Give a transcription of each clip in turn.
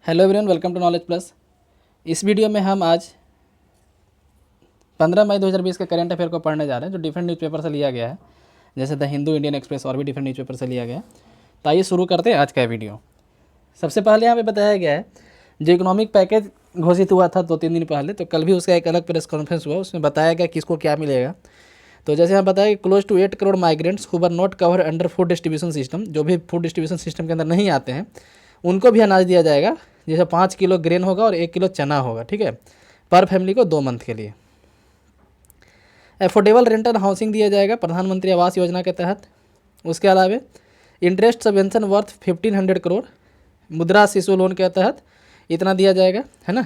Hello everyone, welcome to knowledge plus. इस video में हम आज 15 मई 2020 के करंट अफेयर को पढ़ने जा रहे हैं, जो डिफरेंट न्यूज़पेपर से लिया गया है, जैसे द हिंदू, इंडियन एक्सप्रेस और भी डिफरेंट न्यूज़पेपर से लिया गया है। तो आइए शुरू करते हैं आज का वीडियो। सबसे पहले यहाँ पे बताया गया है जो इकोनॉमिक पैकेज घोषित हुआ था 2-3 दिन पहले, तो कल भी उसका एक अलग प्रेस कॉन्फ्रेंस हुआ, उसमें बताया गया किसको क्या मिलेगा। तो जैसे यहाँ बताया कि close to 8 crore migrants who were not cover under food distribution system, जो भी फूड डिस्ट्रीब्यूशन सिस्टम के अंदर नहीं आते हैं उनको भी अनाज दिया जाएगा। जैसे 5 किलो ग्रेन होगा और 1 किलो चना होगा, ठीक है, पर फैमिली को 2 मंथ के लिए। एफोर्डेबल रेंटल हाउसिंग दिया जाएगा प्रधानमंत्री आवास योजना के तहत। उसके अलावा इंटरेस्ट सबवेंशन वर्थ 1500 करोड़ मुद्रा शिशु लोन के तहत इतना दिया जाएगा, है ना।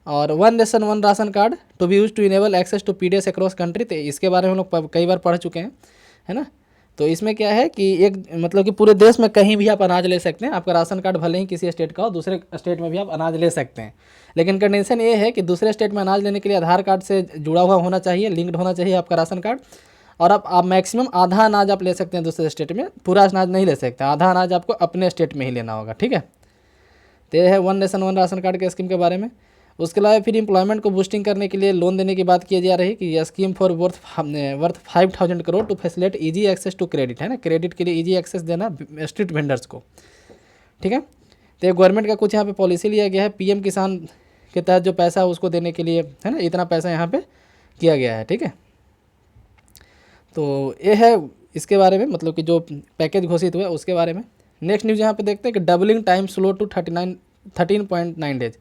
और 1 nation 1 ration card to be use to enable access to PDS across country, तो इसके बारे में हम लोग कई बार पढ़ चुके हैं, है ना। तो इसमें क्या है कि एक मतलब कि पूरे देश में कहीं भी आप अनाज ले सकते हैं। आपका राशन कार्ड भले ही किसी स्टेट का हो, दूसरे स्टेट में भी आप अनाज ले सकते हैं, लेकिन कंडीशन ये है कि दूसरे स्टेट में अनाज लेने के लिए आधार कार्ड से जुड़ा हुआ होना चाहिए, लिंक्ड होना चाहिए आपका राशन कार्ड। और आप मैक्सिमम आधा अनाज आप ले सकते हैं दूसरे स्टेट में, पूरा अनाज नहीं ले सकते, आधा अनाज आपको अपने स्टेट में ही लेना होगा, ठीक है। तो ये है 1 नेशन 1 राशन कार्ड के स्कीम के बारे में। उसके अलावा फिर एम्प्लॉयमेंट को बूस्टिंग करने के लिए लोन देने की बात की जा रही है कि यह scheme for worth 5000 crore to facilitate easy access to credit, है ना, क्रेडिट के लिए इजी एक्सेस देना स्ट्रीट वेंडर्स को, ठीक है। तो ये गवर्नमेंट का कुछ यहाँ पे पॉलिसी लिया गया है, पीएम किसान के तहत जो पैसा है उसको देने के लिए, है ना, इतना पैसा यहाँ पे किया गया है, ठीक है। तो ये है इसके बारे में, मतलब कि जो पैकेज घोषित हुआ है उसके बारे में। नेक्स्ट न्यूज़ यहाँ पे देखते हैं कि doubling time slow to 13.9 days.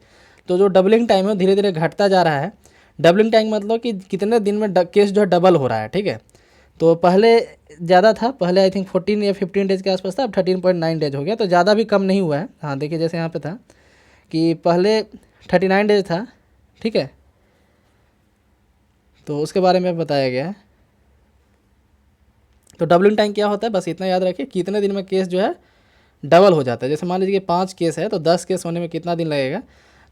तो जो डबलिंग टाइम है धीरे धीरे घटता जा रहा है। डबलिंग टाइम मतलब कि कितने दिन में केस जो है डबल हो रहा है, ठीक है। तो पहले ज़्यादा था, पहले आई थिंक 14 या 15 डेज के आसपास था, अब 13.9 डेज हो गया, तो ज़्यादा भी कम नहीं हुआ है। हाँ देखिए, जैसे यहाँ पे था कि पहले 39 डेज था, ठीक है, तो उसके बारे में बताया गया है। तो डबलिंग टाइम क्या होता है, बस इतना याद रखिए, कितने दिन में केस जो है डबल हो जाता है। जैसे मान लीजिए कि 5 केस है तो 10 केस होने में कितना दिन लगेगा।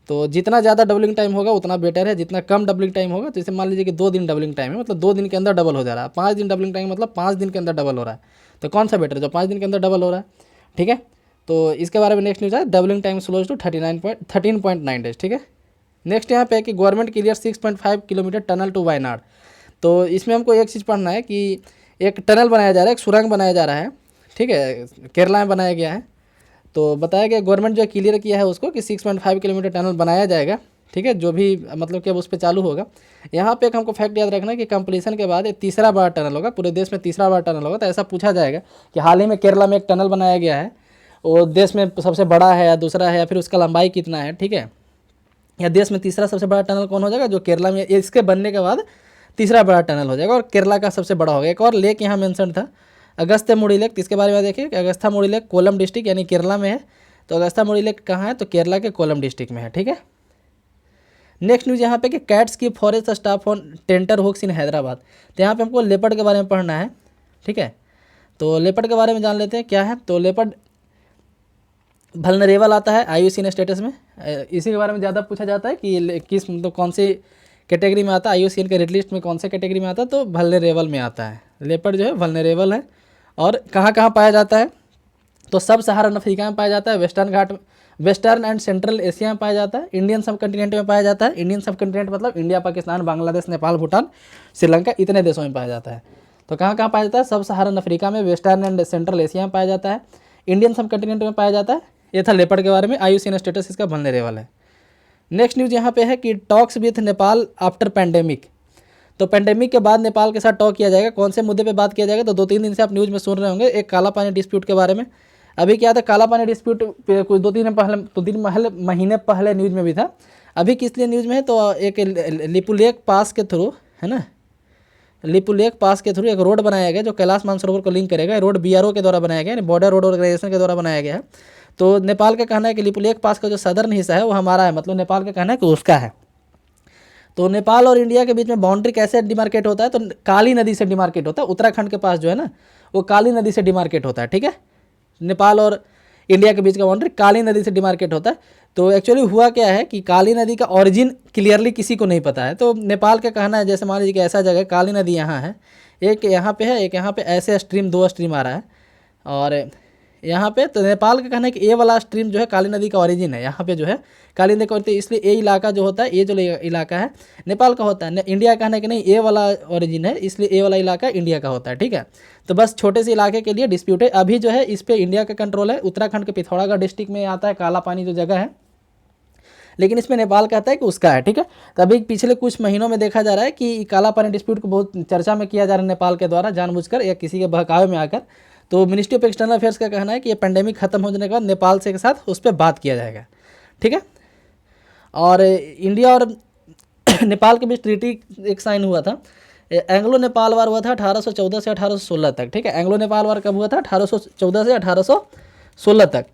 तो जितना ज़्यादा डबलिंग टाइम होगा उतना बेटर है, जितना कम डबलिंग टाइम होगा, तो जैसे मान लीजिए कि 2 दिन डबलिंग टाइम है, मतलब 2 दिन के अंदर डबल हो जा रहा है। 5 दिन डबलिंग टाइम मतलब 5 दिन के अंदर डबल हो रहा है, तो कौन सा बेटर है, जो 5 दिन के अंदर डबल हो रहा है, ठीक है। तो इसके बारे में नेक्स्ट न्यूज़ है doubling time slows to 13.9 days, ठीक है। नेक्स्ट यहाँ पे है कि government clear 6.5 kilometre tunnel to Wayanad. तो इसमें हमको एक चीज़ पढ़ना है कि एक टनल बनाया जा रहा है, एक सुरंग बनाया जा रहा है, ठीक है, केरला में बनाया गया है। तो बताया गया गवर्नमेंट जो क्लियर किया है उसको कि 6.5 किलोमीटर टनल बनाया जाएगा, ठीक है, जो भी मतलब कि अब उस पर चालू होगा। यहाँ पे एक हमको फैक्ट याद रखना है कि कंप्लीशन के बाद ये तीसरा बड़ा टनल होगा, पूरे देश में तीसरा बड़ा टनल होगा। तो ऐसा पूछा जाएगा कि हाल ही में केरला में एक टनल बनाया गया है, वो देश में सबसे बड़ा है या दूसरा है, या फिर उसका लंबाई कितना है, ठीक है, या देश में तीसरा सबसे बड़ा टनल कौन हो जाएगा, जो केरला में इसके बनने के बाद तीसरा बड़ा टनल हो जाएगा और केरला का सबसे बड़ा होगा। एक और लेक यहाँ मेंशन था, अगस्त्यमुड़ी लेक, इसके बारे में देखिए कि अगस्त्यमुड़ी लेक कोलम डिस्ट्रिक्ट यानी केरला में है। तो अगस्त्यमुड़ी लेक कहाँ है, तो केरला के कोलम डिस्ट्रिक्ट में है, ठीक है। नेक्स्ट न्यूज़ यहाँ पे कि कैट्स की forest staff on tenterhooks in Hyderabad. तो यहाँ पे हमको लेपर्ड के बारे में पढ़ना है, ठीक है। तो लेपर्ड के बारे में जान लेते हैं क्या है। तो लेपर्ड वल्नरेबल आता है IUCN स्टेटस में, इसी के बारे में ज़्यादा पूछा जाता है कि किस मतलब कौन सी कैटेगरी में आता है, IUCN के रेड लिस्ट में कौन से कैटेगरी में आता है, तो वल्नरेबल में आता है। लेपर्ड जो है वल्नरेबल है। और कहाँ कहाँ पाया जाता है, तो सब सहारन अफ्रीका में पाया जाता है, वेस्टर्न एंड सेंट्रल एशिया में पाया जाता है, इंडियन सब कंटिनेंट में पाया जाता है। इंडियन सब कंटिनेंट मतलब इंडिया, पाकिस्तान, बांग्लादेश, नेपाल, भूटान, श्रीलंका, इतने देशों में पाया जाता है। तो कहाँ कहाँ पाया जाता है, सब सहारन अफ्रीका में, वेस्टर्न एंड सेंट्रल एशिया में पाया जाता है, इंडियन सब कंटिनेंट में पाया जाता है। ये था लेपर्ड के बारे में, IUCN स्टेटस इसका वल्नरेबल है। नेक्स्ट न्यूज़ यहाँ पे है कि talks with Nepal after pandemic. तो पैंडेमिक के बाद नेपाल के साथ टॉक किया जाएगा, कौन से मुद्दे पे बात किया जाएगा, तो 2-3 दिन से आप न्यूज़ में सुन रहे होंगे एक काला पानी डिस्प्यूट के बारे में। अभी क्या था, काला पानी डिस्प्यूट कुछ 2-3 महीने पहले न्यूज़ में भी था। अभी किस लिए न्यूज़ में है, तो एक लिपुलेख पास के थ्रू, है ना, लिपुलेख पास के थ्रू एक रोड बनाया गया जो कैलाश मानसरोवर को लिंक करेगा। रोड BRO के द्वारा बनाया गया, यानी बॉर्डर रोड ऑर्गेनाइजेशन के द्वारा बनाया गया है। तो नेपाल का कहना है कि लिपुलेख पास का जो सदर्न हिस्सा है वो हमारा है, मतलब नेपाल का कहना है कि उसका है। तो नेपाल और इंडिया के बीच में बाउंड्री कैसे डिमार्केट होता है, तो काली नदी से डिमार्केट होता है। उत्तराखंड के पास जो है ना, वो काली नदी से डिमार्केट होता है, ठीक है। नेपाल और इंडिया के बीच का बाउंड्री काली नदी से डिमार्केट होता है। तो एक्चुअली हुआ क्या है कि काली नदी का ओरिजिन क्लियरली किसी को नहीं पता है। तो नेपाल का कहना है, जैसे मान लीजिए कि ऐसा जगह काली नदी यहाँ है, एक यहाँ पे है, एक यहाँ पे, ऐसे स्ट्रीम 2 स्ट्रीम आ रहा है, और यहाँ पे तो नेपाल का कहना है कि ये वाला स्ट्रीम जो है काली नदी का ओरिजिन है, यहाँ पे जो है काली नदी का ओरिजिन, इसलिए ये इलाका जो होता है, ये जो इलाका है नेपाल का होता है। इंडिया का कहना है कि नहीं ये वाला ओरिजिन है, इसलिए ये वाला इलाका इंडिया का होता है, ठीक है। तो बस छोटे से इलाके के लिए डिस्प्यूट है। अभी जो है इस पर इंडिया का कंट्रोल है, उत्तराखंड के पिथौरागढ़ डिस्ट्रिक्ट में आता है काला पानी जो जगह है, लेकिन इसमें नेपाल कहता है कि उसका है, ठीक है। तो अभी पिछले कुछ महीनों में देखा जा रहा है कि काला पानी डिस्प्यूट को बहुत चर्चा में किया जा रहा है नेपाल के द्वारा, जानबूझकर या किसी के बहकावे में आकर। तो मिनिस्ट्री ऑफ एक्सटर्नल अफेयर्स का कहना है कि ये पेंडेमिक खत्म हो जाने के बाद नेपाल से के साथ उस पर बात किया जाएगा, ठीक है। और इंडिया और नेपाल के बीच ट्रीटी एक साइन हुआ था, एंग्लो नेपाल वार हुआ था 1814 से 1816 तक, ठीक है। एंग्लो नेपाल वार कब हुआ था? 1814 से 1816 तक।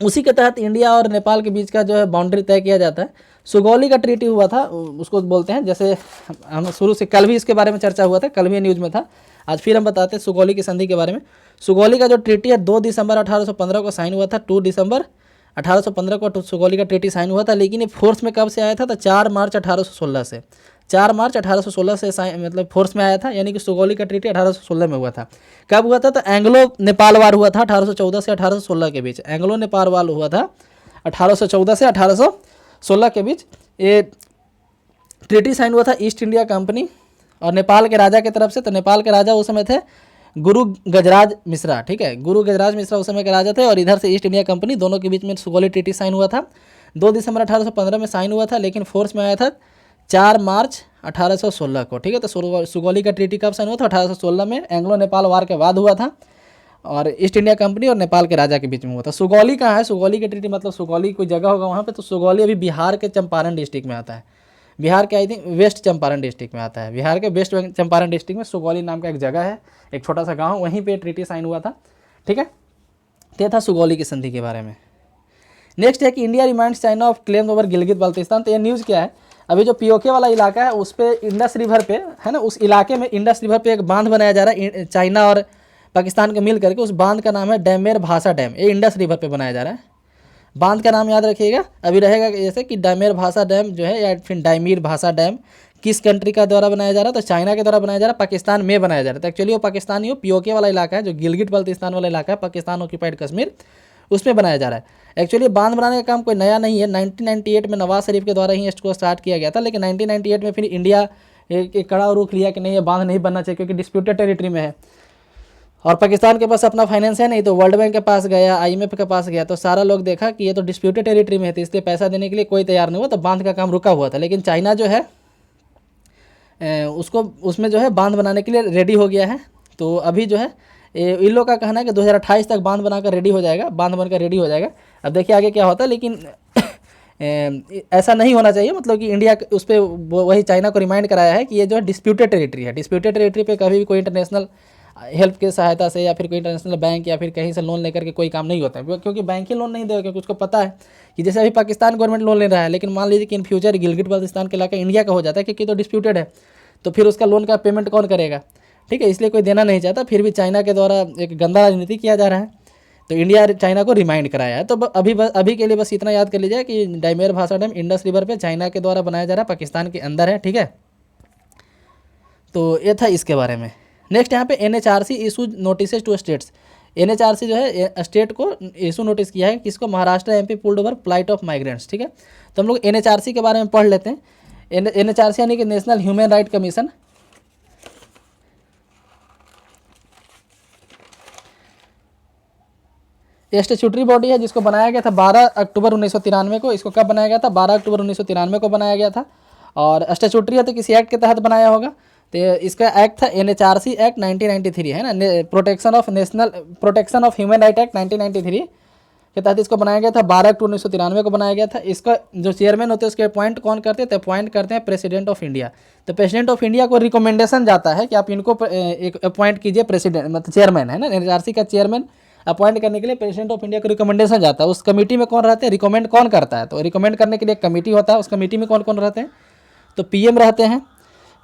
उसी के तहत इंडिया और नेपाल के बीच का जो है बाउंड्री तय किया जाता है। सुगौली का ट्रीटी हुआ था, उसको बोलते हैं, जैसे हम शुरू से कल भी इसके बारे में चर्चा हुआ था, कल भी न्यूज़ में था, आज फिर हम बताते हैं सुगौली की संधि के बारे में। सुगौली का जो ट्रीटी है 2 दिसंबर 1815 को साइन हुआ था, 2 दिसंबर 1815 को सुगौली का ट्रीटी साइन हुआ था। लेकिन ये फोर्स में कब से आया था? तो 4 मार्च 1816 से, 4 मार्च 1816 से मतलब फोर्स में आया था, यानी कि सुगौली का ट्रीटी 1816 में हुआ था। कब हुआ था? तो एंग्लो नेपाल वार हुआ था 1814 से 1816 के बीच, एंग्लो नेपाल वार हुआ था 1814 से 1816 के बीच। ये ट्रीटी साइन हुआ था ईस्ट इंडिया कंपनी और नेपाल के राजा की तरफ से। तो नेपाल के राजा उस समय थे गुरु गजराज मिश्रा, ठीक है, गुरु गजराज मिश्रा उस समय के राजा थे, और इधर से ईस्ट इंडिया कंपनी, दोनों के बीच में सुगौली ट्रीटी साइन हुआ था। 2 दिसंबर 1815 में साइन हुआ था, लेकिन फोर्स में आया था 4 मार्च 1816 को, ठीक है। तो सुगौली का ट्रीटी कब साइन हुआ था? 1816 में, एंग्लो नेपाल वार के बाद हुआ था, और ईस्ट इंडिया कंपनी और नेपाल के राजा के बीच में हुआ था। सुगौली कहाँ है? सुगौली की ट्रीटी मतलब सुगौली कोई जगह होगा वहाँ पे। तो सुगौली अभी बिहार के चंपारण डिस्ट्रिक्ट में आता है, बिहार के I think west Champaran district में आता है, बिहार के वेस्ट चंपारण डिस्ट्रिक्ट में सुगौली नाम का एक जगह है, एक छोटा सा गाँव, वहीं पर ट्रीटी साइन हुआ था, ठीक है। ये था सुगौली की संधि के बारे में। नेक्स्ट है कि India reminds China of claim over Gilgit Baltistan. तो ये न्यूज़ क्या है? अभी जो पीओके वाला इलाका है उस पे इंडस रिवर पे है ना, उस इलाके में इंडस रिवर पे एक बांध बनाया जा रहा है, चाइना और पाकिस्तान के मिल करके। उस बांध का नाम है डैमेर भाषा डैम, ये इंडस रिवर पे बनाया जा रहा है। बांध का नाम याद रखिएगा, अभी रहेगा जैसे कि डैमेर भाषा डैम जो है, या फिर डायमीर भाषा डैम किस कंट्री का द्वारा बनाया जा रहा है? तो चाइना के द्वारा बनाया जा रहा है, पाकिस्तान में बनाया जा रहा है। तो एक्चुअली वो पाकिस्तानी हो, पीओके वाला इलाका है जो गिलगित बाल्टिस्तान वाला इलाका है, पाकिस्तान ऑक्यूपाइड कश्मीर, उसमें बनाया जा रहा है। एक्चुअली बांध बनाने का काम कोई नया नहीं है, 1998 में नवाज शरीफ के द्वारा ही इसको स्टार्ट किया गया था। लेकिन 1998 में फिर इंडिया एक कड़ा रुख लिया कि नहीं, ये बांध नहीं बनना चाहिए क्योंकि डिस्प्यूटेड टेरिटरी में है, और पाकिस्तान के पास अपना फाइनेंस है नहीं, तो वर्ल्ड बैंक के पास गया, IMF के पास गया, तो सारा लोग देखा कि ये तो डिस्प्यूटेड टेरिटरी में है, तो इसलिए पैसा देने के लिए कोई तैयार नहीं हुआ, तो बांध का काम रुका हुआ था। लेकिन चाइना जो है उसको उसमें जो है बांध बनाने के लिए रेडी हो गया है। तो अभी जो है इन लोग का कहना है कि 2028 तक बांध बनाकर रेडी हो जाएगा, बांध बनकर रेडी हो जाएगा। अब देखिए आगे क्या होता है, लेकिन ऐसा नहीं होना चाहिए, मतलब कि इंडिया उस पर वही चाइना को रिमाइंड कराया है कि ये जो है डिस्प्यूटेड टेरिटरी है, डिस्प्यूटेड टेरिटरी पे कभी भी कोई इंटरनेशनल हेल्प की सहायता से या फिर कोई इंटरनेशनल बैंक या फिर कहीं से लोन लेकर के कोई काम नहीं होता है, क्योंकि बैंक ही लोन नहीं देगा, क्योंकि उसको पता है कि जैसे अभी पाकिस्तान गवर्नमेंट लोन ले रहा है, लेकिन मान लीजिए कि इन फ्यूचर गिलगित बाल्टिस्तान के इलाका इंडिया का हो जाता है, क्योंकि तो डिस्प्यूटेड है, तो फिर उसका लोन का पेमेंट कौन करेगा, ठीक है। इसलिए कोई देना नहीं चाहता, फिर भी चाइना के द्वारा एक गंदा राजनीति किया जा रहा है, तो इंडिया चाइना को रिमाइंड कराया है। तो अभी के लिए बस इतना याद कर लीजिए कि डैमेर भाषा डैम इंडस रिवर पे चाइना के द्वारा बनाया जा रहा है, पाकिस्तान के अंदर है, ठीक है। तो ये था इसके बारे में। नेक्स्ट यहाँ पे NHRC issue notice to states. NHRC जो है स्टेट को इशू नोटिस किया है, किसको? Maharashtra MP pulled over flight of migrants, ठीक है। तो हम लोग NHRC के बारे में पढ़ लेते हैं। NHRC यानी कि नेशनल ह्यूमन राइट कमीशन। ये स्टैट्यूटरी बॉडी है जिसको बनाया गया था 12 अक्टूबर 1993 को। इसको कब बनाया गया था? 12 अक्टूबर 1993 को बनाया गया था। और स्टैट्यूटरी है तो किसी एक्ट के तहत बनाया होगा, तो इसका एक्ट था NHRC एक्ट 1993 है ना, protection of human right act 1993 के तहत इसको बनाया गया था। 12 अक्टूबर 1993 को बनाया गया था। इसका जो चेयरमैन होते हैं उसके अपॉइंट कौन करते हैं? तो अपॉइंट करते हैं प्रेसिडेंट ऑफ इंडिया। तो प्रेसिडेंट ऑफ इंडिया को रिकमेंडेशन जाता है कि आप इनको एक अपॉइंट कीजिए, प्रेसिडेंट मतलब चेयरमैन है ना, NHRC का चेयरमैन अपॉइंट करने के लिए प्रेसिडेंट ऑफ इंडिया को रिकमेंडेशन जाता है। उस कमेटी में कौन रहते हैं? रिकमेंड कौन करता है? तो रिकमेंड करने के लिए एक कमेटी होता है, उस कमेटी में कौन कौन रहते हैं? तो PM रहते हैं,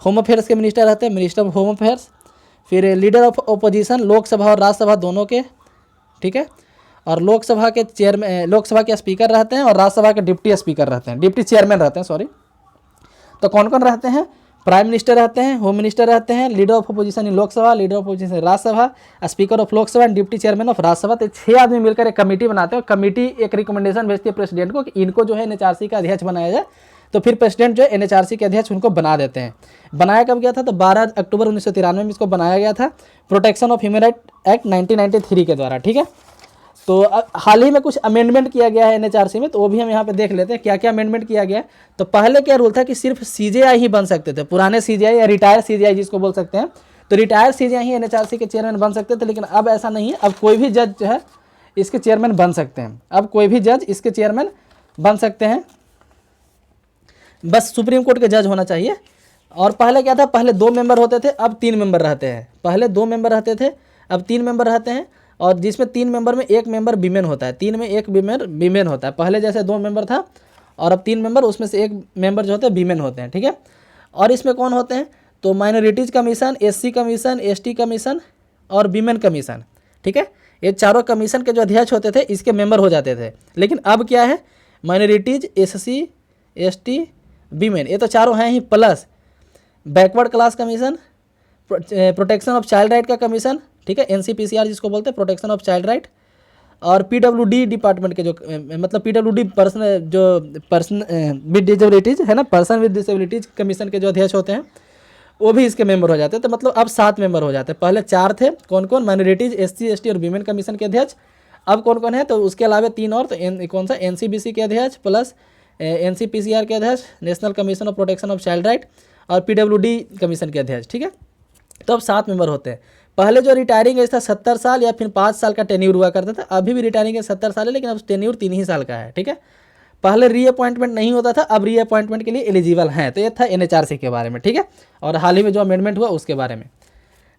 होम अफेयर्स के मिनिस्टर रहते हैं, मिनिस्टर ऑफ होम अफेयर्स, फिर लीडर ऑफ ओपोजिशन, लोकसभा और राज्यसभा दोनों के, ठीक है। और लोकसभा के चेयरमैन, लोकसभा के स्पीकर रहते हैं, और राज्यसभा के डिप्टी स्पीकर रहते हैं, डिप्टी चेयरमैन रहते हैं, सॉरी। तो कौन कौन रहते हैं? प्राइम मिनिस्टर रहते हैं, होम मिनिस्टर रहते हैं, leader of opposition in Lok Sabha, leader of opposition Rajya Sabha, speaker of Lok Sabha and deputy chairman of Rajya Sabha. तो 6 आदमी मिलकर एक कमेटी बनाते हैं और कमेटी एक रिकमेंडेशन भेजती है प्रेसिडेंट को कि इनको जो है NHRC का अध्यक्ष बनाया जाए। तो फिर प्रेसिडेंट जो है NHRC के अध्यक्ष उनको बना देते हैं। बनाया कब गया था? तो 12 अक्टूबर 1993 में इसको बनाया गया था protection of human right act 1993 के द्वारा। ठीक है, तो हाल ही में कुछ अमेंडमेंट किया गया है NHRC में, तो वो भी हम यहाँ पे देख लेते हैं क्या क्या अमेंडमेंट किया गया है। तो पहले क्या रूल था कि सिर्फ CJI ही बन सकते थे, पुराने CJI या रिटायर CJI जिसको बोल सकते हैं, तो रिटायर CJI ही NHRC के चेयरमैन बन सकते थे। लेकिन अब ऐसा नहीं है, अब कोई भी जज जो है इसके चेयरमैन बन सकते हैं। अब कोई भी जज इसके चेयरमैन बन सकते हैं, बस सुप्रीम कोर्ट के जज होना चाहिए। और पहले क्या था, पहले 2 मेंबर होते थे, अब 3 मेंबर रहते हैं। पहले 2 मेंबर रहते थे, अब 3 मेंबर रहते हैं, और जिसमें 3 मेंबर में 1 मेंबर वीमेन होता है। 3 में 1 वीमेन होता है। पहले जैसे 2 मेंबर था और अब 3 मेंबर, उसमें से 1 मेंबर जो होते हैं वीमेन होते हैं। ठीक है, और इसमें कौन होते हैं? तो minorities commission, SC commission, ST commission और वीमेन कमीशन। ठीक है, ये चारों कमीशन के जो अध्यक्ष होते थे इसके मेंबर हो जाते थे। लेकिन अब क्या है, माइनॉरिटीज़, SC, ST, वीमेन, ये तो चारों हैं ही, plus backward class commission, protection of child right का कमीशन, ठीक है, NCPCR जिसको बोलते हैं, प्रोटेक्शन ऑफ चाइल्ड राइट, और PWD डिपार्टमेंट के जो मतलब PWD पर्सन विद डिसेबिलिटीज है ना, पर्सन विद डिसेबिलिटीज कमीशन के जो अध्यक्ष होते हैं वो भी इसके मेंबर हो जाते हैं। तो मतलब अब 7 मेंबर हो जाते हैं। पहले 4 थे, कौन कौन? माइनॉरिटीज, SC, ST और वीमेन कमीशन के अध्यक्ष। अब कौन कौन है? तो उसके अलावा 3 और, तो कौन सा? NCBC के अध्यक्ष प्लस NCPCR के अध्यक्ष, national commission of protection of child right, और PWD कमीशन के अध्यक्ष। ठीक है, तो अब 7 मेंबर होते हैं। पहले जो रिटायरिंग एज था 70 साल या फिर 5 साल का टेन्यूर हुआ करता था। अभी भी रिटायरिंग एज 70 साल है, लेकिन अब टेन्यूर 3 ही साल का है। ठीक है, पहले रीअपॉइंटमेंट नहीं होता था, अब रीअपॉइंटमेंट के लिए एलिजिबल हैं। तो ये था NHRC के बारे में। ठीक है, और हाल ही में जो अमेंडमेंट हुआ उसके बारे में।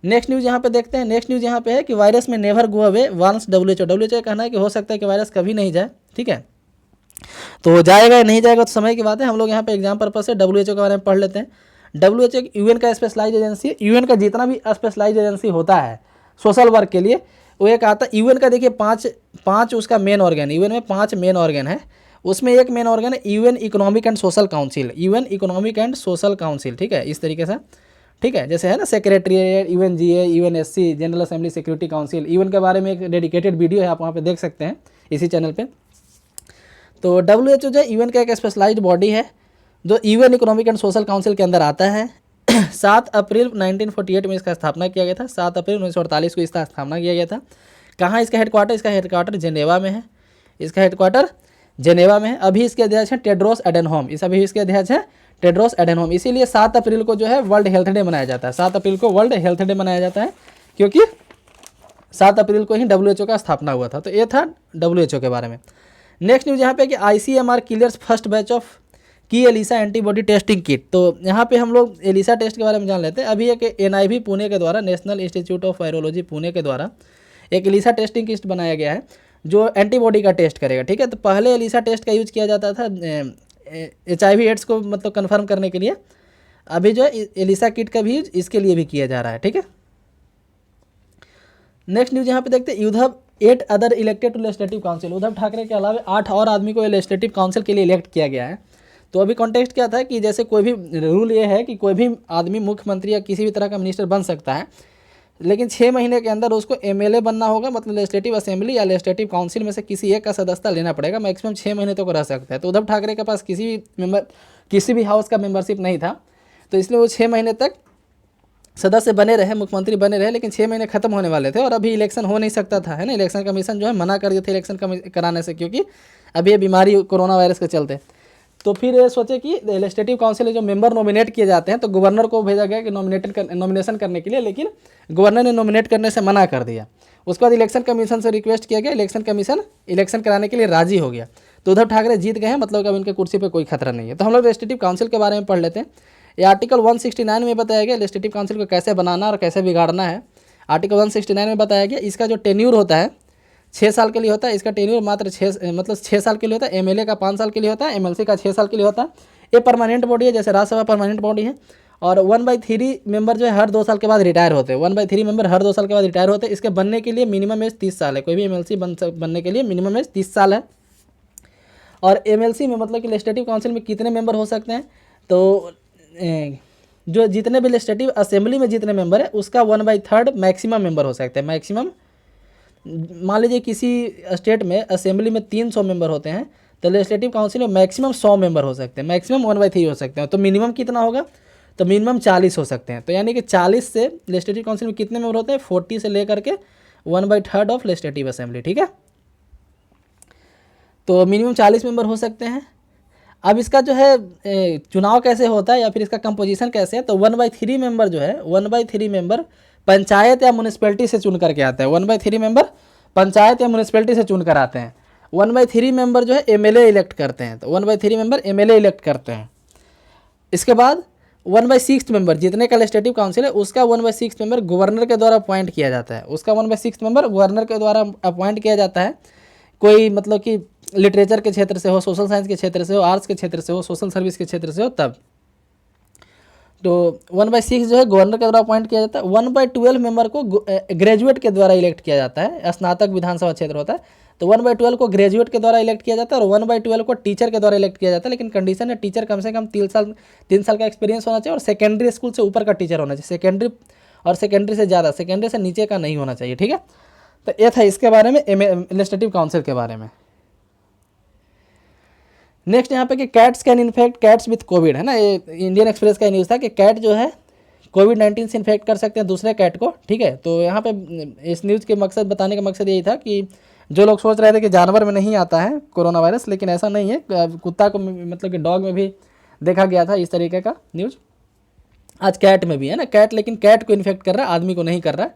नेक्स्ट न्यूज़ यहाँ पे देखते हैं। नेक्स्ट न्यूज़ यहाँ पे है कि वायरस में never go away once WHO का कहना है कि हो सकता है कि वायरस कभी नहीं जाए। ठीक है, तो जाएगा या नहीं जाएगा तो समय की बात है। हम लोग यहाँ पे एग्जाम पर्पस से WHO के बारे में पढ़ लेते हैं। WHO एक UN का स्पेशलाइज एजेंसी है। UN का जितना भी स्पेशलाइज एजेंसी होता है सोशल वर्क के लिए, वो एक आता है UN का। देखिए 5 उसका मेन ऑर्गन, UN में 5 मेन ऑर्गन है। उसमें एक मेन ऑर्गन है UN economic and social council, UN economic and social council. ठीक है, इस तरीके से। ठीक है, जैसे है ना secretariat, UNGA, UNSC, general assembly security council. UN के बारे में एक डेडिकेटेड वीडियो है, आप वहाँ पे देख सकते हैं इसी चैनल पे। तो WHO जो है UN का एक स्पेशलाइज्ड बॉडी है जो UN economic and social council के अंदर आता है। 7 अप्रैल 1948 में इसका स्थापना किया गया था। 7 अप्रैल 1948 को इसका स्थापना किया गया था। कहाँ इसका हेडक्वार्टर? इसका हेडक्वार्टर जेनेवा में है। इसका हेडक्वार्टर जेनेवा में है। अभी इसके अध्यक्ष हैं टेड्रोस एडेनहोम। अभी इसके अध्यक्ष हैं टेड्रोस एडेनहोम। इसीलिए 7 अप्रैल को जो है वर्ल्ड हेल्थ डे मनाया जाता है। 7 अप्रैल को वर्ल्ड हेल्थ डे मनाया जाता है क्योंकि 7 अप्रैल को ही WHO का स्थापना हुआ था। तो ये था WHO के बारे में। नेक्स्ट न्यूज़ यहाँ पे कि ICMR clears first batch of की एलिसा एंटीबॉडी टेस्टिंग किट। तो यहाँ पे हम लोग एलिसा टेस्ट के बारे में जान लेते हैं। अभी एक NIV पुणे के द्वारा, national institute of virology Pune के द्वारा एक एलिसा टेस्टिंग किट बनाया गया है जो एंटीबॉडी का टेस्ट करेगा। ठीक है, तो पहले एलिसा टेस्ट का यूज किया जाता था HIV एड्स को मतलब कन्फर्म करने के लिए। अभी जो है एलिसा किट का भी यूज इसके लिए भी किया जा रहा है। ठीक है, नेक्स्ट न्यूज़ यहाँ पे देखते हैं। Uddhav 8 other elected to legislative council. Uddhav Thackeray के अलावा 8 और आदमी को लेजिस्लेटिव काउंसिल के लिए इलेक्ट किया गया है। तो अभी कॉन्टेक्स्ट क्या था कि जैसे कोई भी रूल ये है कि कोई भी आदमी मुख्यमंत्री या किसी भी तरह का मिनिस्टर बन सकता है, लेकिन 6 महीने के अंदर उसको MLA बनना होगा, मतलब लेजिस्लेटिव असेंबली या लेजिस्लेटिव काउंसिल में से किसी एक का सदस्यता लेना पड़ेगा। मैक्सिमम 6 महीने तक रह सकता है। तो उद्धव ठाकरे के पास किसी भी हाउस का मेंबरशिप नहीं था, तो इसलिए वो 6 महीने तक सदस्य बने रहे, मुख्यमंत्री बने रहे। लेकिन 6 महीने खत्म होने वाले थे और अभी इलेक्शन हो नहीं सकता था, है ना। इलेक्शन कमीशन जो है मना कर दिए थे इलेक्शन कराने से, क्योंकि अभी ये बीमारी कोरोना वायरस के चलते। तो फिर ये सोचे कि लेजिस्लेटिव काउंसिल में जो मेंबर नॉमिनेट किए जाते हैं, तो गवर्नर को भेजा गया कि नॉमिनेशन करने के लिए, लेकिन गवर्नर ने नॉमिनेट करने से मना कर दिया। उसके बाद इलेक्शन कमीशन से रिक्वेस्ट किया गया, इलेक्शन कमीशन इलेक्शन कराने के लिए राजी हो गया। तो उद्धव ठाकरे जीत गए हैं, मतलब अब इनके कुर्सी पर कोई खतरा नहीं है। तो हम लोग लेजिस्लेटिव काउंसिल के बारे में पढ़ लेते हैं। ये आर्टिकल 169 में बताया गया लेजिस्लेटिव काउंसिल को कैसे बनाना और कैसे बिगाड़ना है। आर्टिकल 169 में बताया गया इसका जो टेन्यूर होता है 6 साल के लिए होता है। इसका टेन्यूर मात्र 6 साल के लिए होता है। MLA का 5 साल के लिए होता है, MLC का 6 साल के लिए होता है। ये परमानेंट बॉडी है, जैसे राज्यसभा परमानेंट बॉडी है। और 1/3 मेंबर जो है हर 2 साल के बाद रिटायर होते हैं। 1/3 मेंबर हर 2 साल के बाद रिटायर होते हैं। इसके बनने के लिए मिनिमम एज 30 साल है। कोई भी MLC बनने के लिए मिनिमम एज 30 साल है। और MLC में मतलब कि लेजिस्लेटिव काउंसिल में कितने मेंबर हो सकते हैं, तो जो जितने भी लेजिस्लेटिव असेंबली में जितने मेंबर है उसका 1/3 मैक्सिमम मेंबर हो सकते हैं। मैक्सिमम, मान लीजिए किसी स्टेट में असेंबली में 300 मेंबर होते हैं तो लेजिस्लेटिव काउंसिल में मैक्सिमम 100 मेंबर हो सकते हैं, मैक्सिमम 1/3 हो सकते हैं। तो मिनिमम कितना होगा, तो मिनिमम 40 हो सकते हैं। तो यानी कि 40 से लेजिस्लेटिव काउंसिल में कितने मेंबर होते हैं, 40 से लेकर के 1/3 ऑफ लेजिस्लेटिव असेंबली, ठीक है। तो मिनिमम 40 मेंबर हो सकते हैं। अब इसका जो है चुनाव कैसे होता है या फिर इसका कंपोजिशन कैसे है, तो 1/3 मेंबर जो है 1/3 मेंबर पंचायत या म्यूनिसिपैलिटी से चुन करके आते हैं। 1/3 मेंबर पंचायत या म्यूनिसिपैलिटी से चुन कर आते हैं। 1/3 मेंबर जो है एमएलए इलेक्ट करते हैं, तो 1/3 मेंबर एमएलए इलेक्ट करते हैं। इसके बाद 1/6 मेंबर जितने का लेजिस्लेटिव काउंसिल है उसका 1/6 मेंबर गवर्नर के द्वारा अपॉइंट किया जाता है। उसका 1/6 मेंबर गवर्नर के द्वारा अपॉइंट किया जाता है। कोई मतलब कि लिटरेचर के क्षेत्र से हो, सोशल साइंस के क्षेत्र से हो, आर्ट्स के क्षेत्र से हो, सोशल सर्विस के क्षेत्र से हो, तब तो 1/6 जो है गवर्नर के द्वारा अपॉइंट किया जाता है। 1/12 मेंबर को ग्रेजुएट के द्वारा इलेक्ट किया जाता है। स्नातक विधानसभा क्षेत्र होता है तो 1/12 को ग्रेजुएट के द्वारा इलेक्ट किया जाता है और 1/12 को टीचर के द्वारा इलेक्ट किया जाता है। लेकिन कंडीशन है टीचर कम से कम 3 साल का एक्सपीरियंस होना चाहिए और सेकेंडरी स्कूल से ऊपर का टीचर होना चाहिए। सेकेंडरी से ज़्यादा, सेकेंडरी से नीचे का नहीं होना चाहिए, ठीक है। तो ये था इसके बारे में लेजिस्लेटिव काउंसिल के बारे में। नेक्स्ट यहाँ पे कि cats can infect cats with Covid, है ना। ये इंडियन एक्सप्रेस का न्यूज़ था कि कैट जो है कोविड-19 से इन्फेक्ट कर सकते हैं दूसरे कैट को, ठीक है। तो यहाँ पे इस न्यूज़ के मकसद बताने का मकसद यही था कि जो लोग सोच रहे थे कि जानवर में नहीं आता है कोरोना वायरस, लेकिन ऐसा नहीं है। कुत्ता को मतलब कि डॉग में भी देखा गया था इस तरीके का न्यूज़। आज कैट में भी है ना, कैट, लेकिन कैट को इन्फेक्ट कर रहा है, आदमी को नहीं कर रहा है।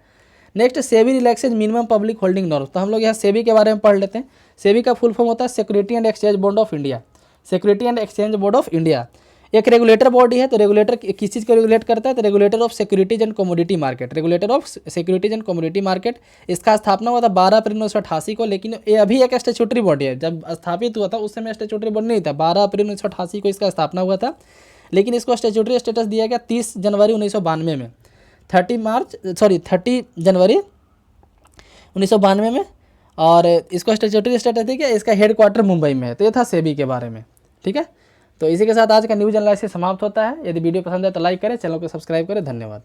Next SEBI relaxes minimum public holding norms. तो हम लोग यहाँ सेबी के बारे में पढ़ लेते हैं। सेबी का फुल फॉर्म होता है security and exchange board of India. Security and exchange board of India एक रेगुलेटर बॉडी है। तो रेगुलेटर किस चीज़ को रेगुलेट करता है, तो regulator of securities and commodity market, regulator of securities and commodity market. इसका स्थापना हुआ था 12 अप्रैल 1988 को, लेकिन ये अभी एक स्टैट्यूटरी बॉडी है। जब स्थापित हुआ था उस समय स्टैट्यूटरी बॉडी नहीं था। 12 अप्रैल 1988 को इसका स्थापना हुआ था, लेकिन इसको स्टैट्यूटरी स्टेटस दिया गया 30 जनवरी 1992 में, 30 जनवरी 1992 में। और इसको स्टैट्यूटरी स्टेटस दिया गया। इसका हेडक्वार्टर मुंबई में है। तो ये था सेबी के बारे में, ठीक है। तो इसी के साथ आज का न्यूज़ एनालिसिस समाप्त होता है। यदि वीडियो पसंद है तो लाइक करें, चैनल को सब्सक्राइब करें। धन्यवाद।